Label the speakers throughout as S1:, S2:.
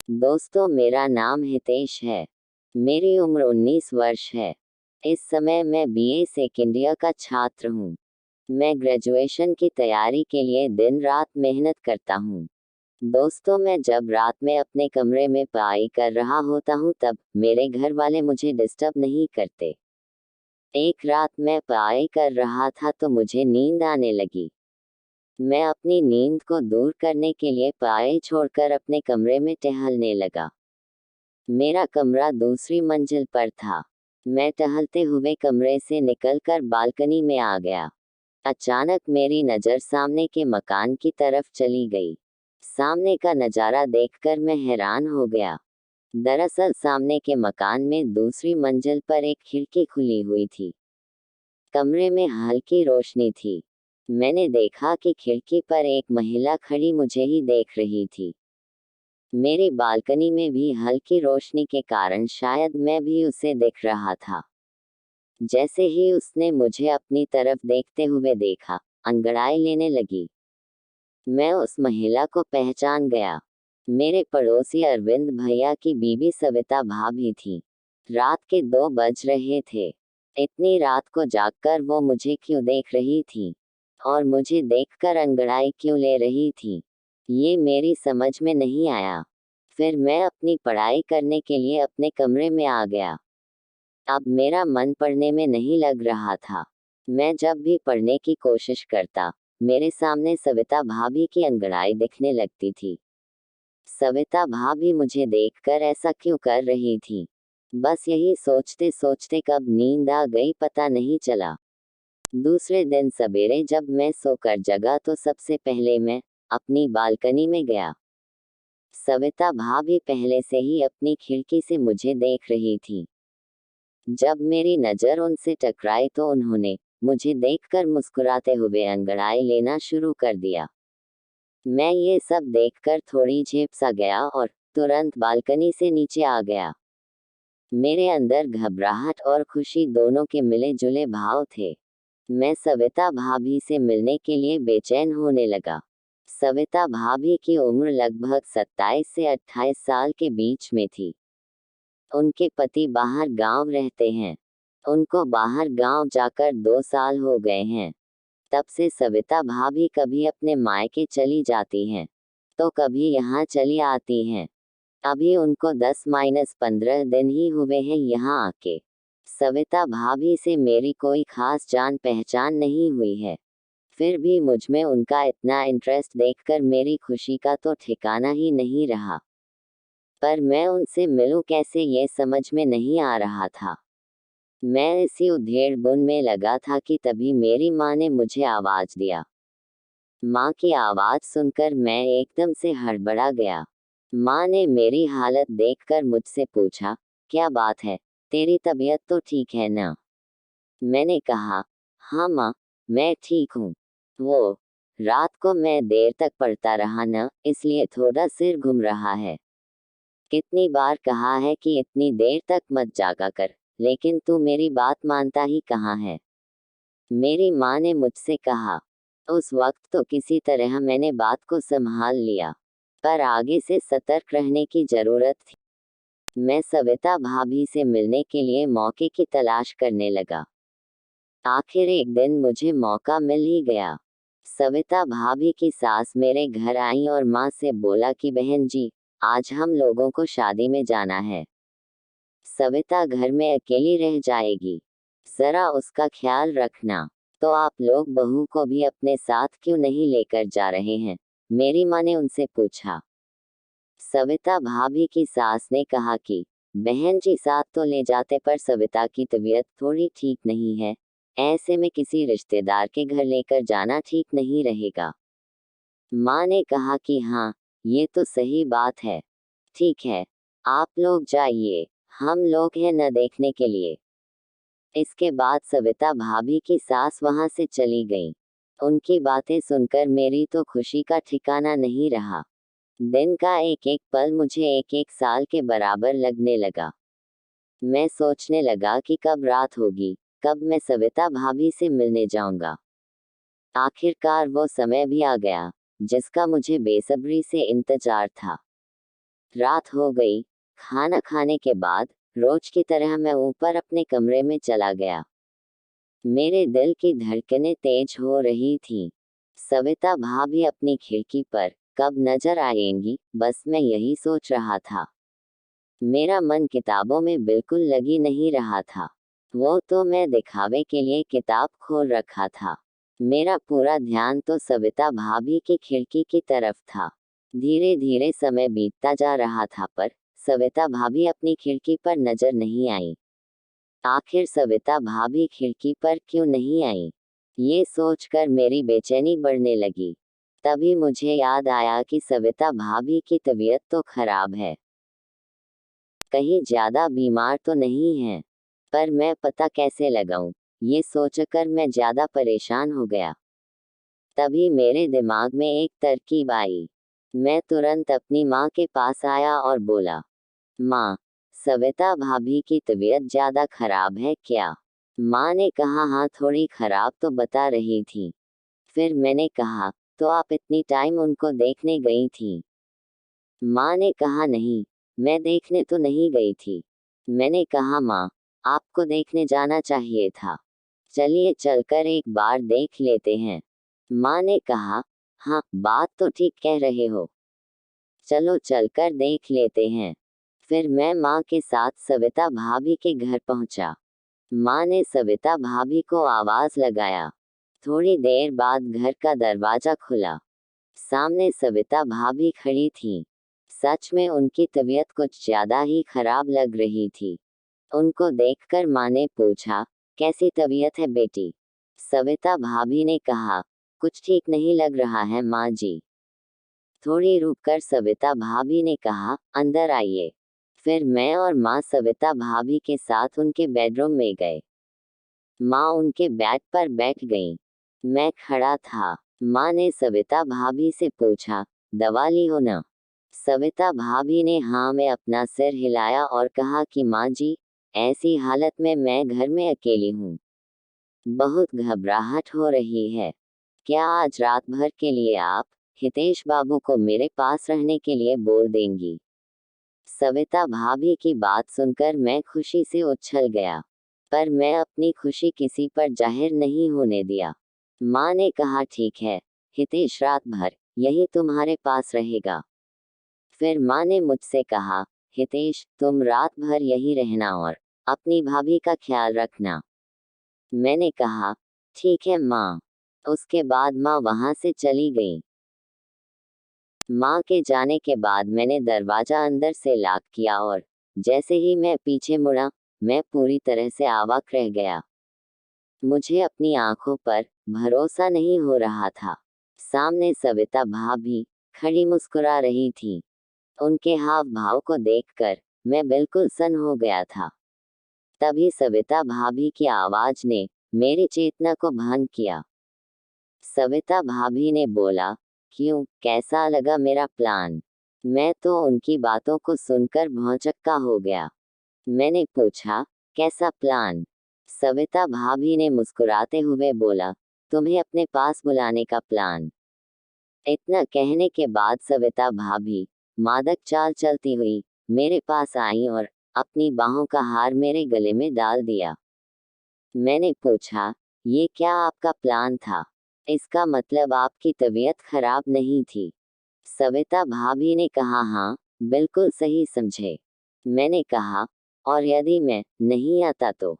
S1: दोस्तों, मेरा नाम हितेश है। मेरी उम्र 19 वर्ष है। इस समय मैं बीए सेकेंड ईयर का छात्र हूँ। मैं ग्रेजुएशन की तैयारी के लिए दिन रात मेहनत करता हूँ। दोस्तों, मैं जब रात में अपने कमरे में पढ़ाई कर रहा होता हूँ तब मेरे घर वाले मुझे डिस्टर्ब नहीं करते। एक रात मैं पढ़ाई कर रहा था तो मुझे नींद आने लगी। मैं अपनी नींद को दूर करने के लिए पढ़ाई छोड़कर अपने कमरे में टहलने लगा। मेरा कमरा दूसरी मंजिल पर था। मैं टहलते हुए कमरे से निकलकर बालकनी में आ गया। अचानक मेरी नज़र सामने के मकान की तरफ चली गई। सामने का नज़ारा देखकर मैं हैरान हो गया। दरअसल सामने के मकान में दूसरी मंजिल पर एक खिड़की खुली हुई थी। कमरे में हल्की रोशनी थी। मैंने देखा कि खिड़की पर एक महिला खड़ी मुझे ही देख रही थी। मेरी बालकनी में भी हल्की रोशनी के कारण शायद मैं भी उसे देख रहा था। जैसे ही उसने मुझे अपनी तरफ देखते हुए देखा, अंगड़ाई लेने लगी। मैं उस महिला को पहचान गया। मेरे पड़ोसी अरविंद भैया की बीवी सविता भाभी थी। रात के 2 बज रहे थे। इतनी रात को जागकर वो मुझे क्यों देख रही थी और मुझे देखकर अंगड़ाई क्यों ले रही थी, ये मेरी समझ में नहीं आया। फिर मैं अपनी पढ़ाई करने के लिए अपने कमरे में आ गया। अब मेरा मन पढ़ने में नहीं लग रहा था। मैं जब भी पढ़ने की कोशिश करता, मेरे सामने सविता भाभी की अंगड़ाई दिखने लगती थी। सविता भाभी मुझे देखकर ऐसा क्यों कर रही थी? बस यही सोचते सोचते कब नींद आ गई पता नहीं चला। दूसरे दिन सवेरे जब मैं सोकर जगा तो सबसे पहले मैं अपनी बालकनी में गया। सविता भाभी पहले से ही अपनी खिड़की से मुझे देख रही थी। जब मेरी नज़र उनसे टकराई तो उन्होंने मुझे देखकर मुस्कुराते हुए अंगड़ाई लेना शुरू कर दिया। मैं ये सब देखकर थोड़ी झेप सा गया और तुरंत बालकनी से नीचे आ गया। मेरे अंदर घबराहट और खुशी दोनों के मिले जुले भाव थे। मैं सविता भाभी से मिलने के लिए बेचैन होने लगा। सविता भाभी की उम्र लगभग 27 से 28 साल के बीच में थी। उनके पति बाहर गांव रहते हैं। उनको बाहर गांव जाकर 2 साल हो गए हैं। तब से सविता भाभी कभी अपने मायके चली जाती हैं, तो कभी यहाँ चली आती हैं। अभी उनको 10-15 दिन ही हुए हैं यहाँ आके। सविता भाभी से मेरी कोई खास जान पहचान नहीं हुई है। फिर भी मुझमें उनका इतना इंटरेस्ट देखकर मेरी खुशी का तो ठिकाना ही नहीं रहा। पर मैं उनसे मिलूं कैसे ये समझ में नहीं आ रहा था। मैं इसी उधेड़-बुन में लगा था कि तभी मेरी माँ ने मुझे आवाज दिया। माँ की आवाज सुनकर मैं एकदम से हड़बड़ा गया। माँ ने मेरी हालत देखकर मुझसे पूछा, क्या बात है, तेरी तबीयत तो ठीक है ना? मैंने कहा, हाँ माँ, मैं ठीक हूँ। वो रात को मैं देर तक पढ़ता रहा ना, इसलिए थोड़ा सिर घूम रहा है। कितनी बार कहा है कि इतनी देर तक मत जागा कर, लेकिन तू मेरी बात मानता ही कहाँ है? मेरी माँ ने मुझसे कहा। उस वक्त तो किसी तरह मैंने बात को संभाल लिया, पर आगे से सतर्क रहने की जरूरत थी। मैं सविता भाभी से मिलने के लिए मौके की तलाश करने लगा। आखिर एक दिन मुझे मौका मिल ही गया। सविता भाभी की सास मेरे घर आई और माँ से बोला कि बहन जी, आज हम लोगों को शादी में जाना है। सविता घर में अकेली रह जाएगी, जरा उसका ख्याल रखना। तो आप लोग बहू को भी अपने साथ क्यों नहीं लेकर जा रहे हैं? मेरी माँ ने उनसे पूछा। सविता भाभी की सास ने कहा कि बहन जी साथ तो ले जाते पर सविता की तबीयत थोड़ी ठीक नहीं है, ऐसे में किसी रिश्तेदार के घर लेकर जाना ठीक नहीं रहेगा। माँ ने कहा कि हाँ, ये तो सही बात है। ठीक है, आप लोग जाइए, हम लोग हैं न देखने के लिए। इसके बाद सविता भाभी की सास वहां से चली गई। उनकी बातें सुनकर मेरी तो खुशी का ठिकाना नहीं रहा। दिन का एक एक पल मुझे एक एक साल के बराबर लगने लगा। मैं सोचने लगा कि कब रात होगी, कब मैं सविता भाभी से मिलने जाऊंगा। आखिरकार वो समय भी आ गया, जिसका मुझे बेसब्री से इंतजार था। रात हो गई। खाना खाने के बाद रोज की तरह मैं ऊपर अपने कमरे में चला गया। मेरे दिल की धड़कनें तेज हो रही थीं। सविता भाभी अपनी खिड़की पर कब नजर आएंगी, बस मैं यही सोच रहा था। मेरा मन किताबों में बिल्कुल लगी नहीं रहा था। वो तो मैं दिखावे के लिए किताब खोल रखा था। मेरा पूरा ध्यान तो सविता भाभी की खिड़की की तरफ था। धीरे धीरे समय बीतता जा रहा था, पर सविता भाभी अपनी खिड़की पर नजर नहीं आई। आखिर सविता भाभी खिड़की पर क्यों नहीं आई, ये सोचकर मेरी बेचैनी बढ़ने लगी। तभी मुझे याद आया कि सविता भाभी की तबीयत तो खराब है, कहीं ज्यादा बीमार तो नहीं है। पर मैं पता कैसे लगाऊं, ये सोचकर मैं ज्यादा परेशान हो गया। तभी मेरे दिमाग में एक तरकीब आई। मैं तुरंत अपनी माँ के पास आया और बोला, माँ, सविता भाभी की तबीयत ज्यादा खराब है क्या? माँ ने कहा, हाँ थोड़ी खराब तो बता रही थी। फिर मैंने कहा, तो आप इतनी टाइम उनको देखने गई थी? माँ ने कहा, नहीं, मैं देखने तो नहीं गई थी। मैंने कहा, माँ, आपको देखने जाना चाहिए था। चलिए चलकर एक बार देख लेते हैं। माँ ने कहा, हाँ बात तो ठीक कह रहे हो, चलो चलकर देख लेते हैं। फिर मैं माँ के साथ सविता भाभी के घर पहुंचा। माँ ने सविता भाभी को आवाज लगाया। थोड़ी देर बाद घर का दरवाजा खुला। सामने सविता भाभी खड़ी थी। सच में उनकी तबीयत कुछ ज्यादा ही खराब लग रही थी। उनको देखकर माँ ने पूछा, कैसी तबीयत है बेटी? सविता भाभी ने कहा, कुछ ठीक नहीं लग रहा है माँ जी। थोड़ी रुककर सविता भाभी ने कहा, अंदर आइए। फिर मैं और माँ सविता भाभी के साथ उनके बेडरूम में गए। माँ उनके बेड पर बैठ गईं। मैं खड़ा था। माँ ने सविता भाभी से पूछा, दवा ली हो ना? सविता भाभी ने हाँ में अपना सिर हिलाया और कहा कि माँ जी, ऐसी हालत में मैं घर में अकेली हूँ, बहुत घबराहट हो रही है। क्या आज रात भर के लिए आप हितेश बाबू को मेरे पास रहने के लिए बोल देंगी? सविता भाभी की बात सुनकर मैं खुशी से उछल गया, पर मैं अपनी खुशी किसी पर जाहिर नहीं होने दिया। माँ ने कहा, ठीक है, हितेश रात भर यही तुम्हारे पास रहेगा। फिर माँ ने मुझसे कहा, हितेश तुम रात भर यही रहना और अपनी भाभी का ख्याल रखना। मैंने कहा, ठीक है माँ। उसके बाद माँ वहां से चली गई। माँ के जाने के बाद मैंने दरवाजा अंदर से लॉक किया और जैसे ही मैं पीछे मुड़ा, मैं पूरी तरह से अवाक रह गया। मुझे अपनी आंखों पर भरोसा नहीं हो रहा था। सामने सविता भाभी खड़ी मुस्कुरा रही थी। उनके हाव भाव को देखकर मैं बिल्कुल सन्न हो गया था। तभी सविता भाभी की आवाज ने मेरी चेतना को भंग किया। सविता भाभी ने बोला, क्यों, कैसा लगा मेरा प्लान? मैं तो उनकी बातों को सुनकर भौंचक्का हो गया। मैंने पूछा, कैसा प्लान? सविता भाभी ने मुस्कुराते हुए बोला, तुम्हें अपने पास बुलाने का प्लान। इतना कहने के बाद सविता भाभी मादक चाल चलती हुई मेरे पास आई और अपनी बाहों का हार मेरे गले में डाल दिया। मैंने पूछा, ये क्या आपका प्लान था? इसका मतलब आपकी तबीयत खराब नहीं थी? सविता भाभी ने कहा, हाँ बिल्कुल सही समझे। मैंने कहा, और यदि मैं नहीं आता तो?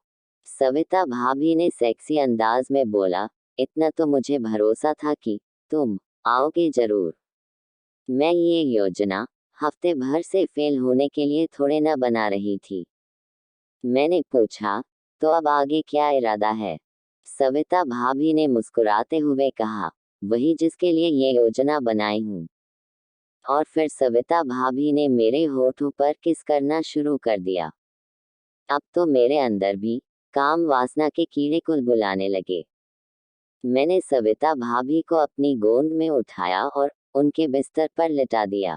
S1: सविता भाभी ने सेक्सी अंदाज में बोला, इतना तो मुझे भरोसा था कि तुम आओगे जरूर। मैं ये योजना हफ्ते भर से फेल होने के लिए थोड़े न बना रही थी। मैंने पूछा, तो अब आगे क्या इरादा है? सविता भाभी ने मुस्कुराते हुए कहा, वही जिसके लिए ये योजना बनाई हूँ। और फिर सविता भाभी ने मेरे होठों पर किस करना शुरू कर दिया। अब तो मेरे अंदर भी काम वासना के कीड़े कुलबुलाने लगे। मैंने सविता भाभी को अपनी गोद में उठाया और उनके बिस्तर पर लिटा दिया।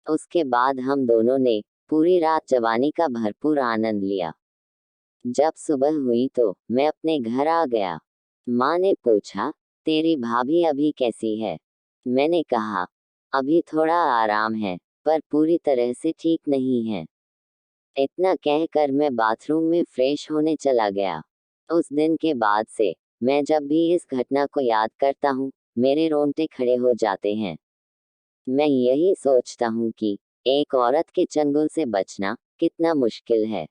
S1: उसके बाद हम दोनों ने पूरी रात जवानी का भरपूर आनंद लिया। जब सुबह हुई तो मैं अपने घर आ गया। माँ ने पूछा, तेरी भाभी अभी कैसी है? मैंने कहा, अभी थोड़ा आराम है, पर पूरी तरह से ठीक नहीं है। इतना कहकर मैं बाथरूम में फ्रेश होने चला गया। उस दिन के बाद से मैं जब भी इस घटना को याद करता हूँ, मेरे रोंगटे खड़े हो जाते हैं। मैं यही सोचता हूँ कि एक औरत के चंगुल से बचना कितना मुश्किल है।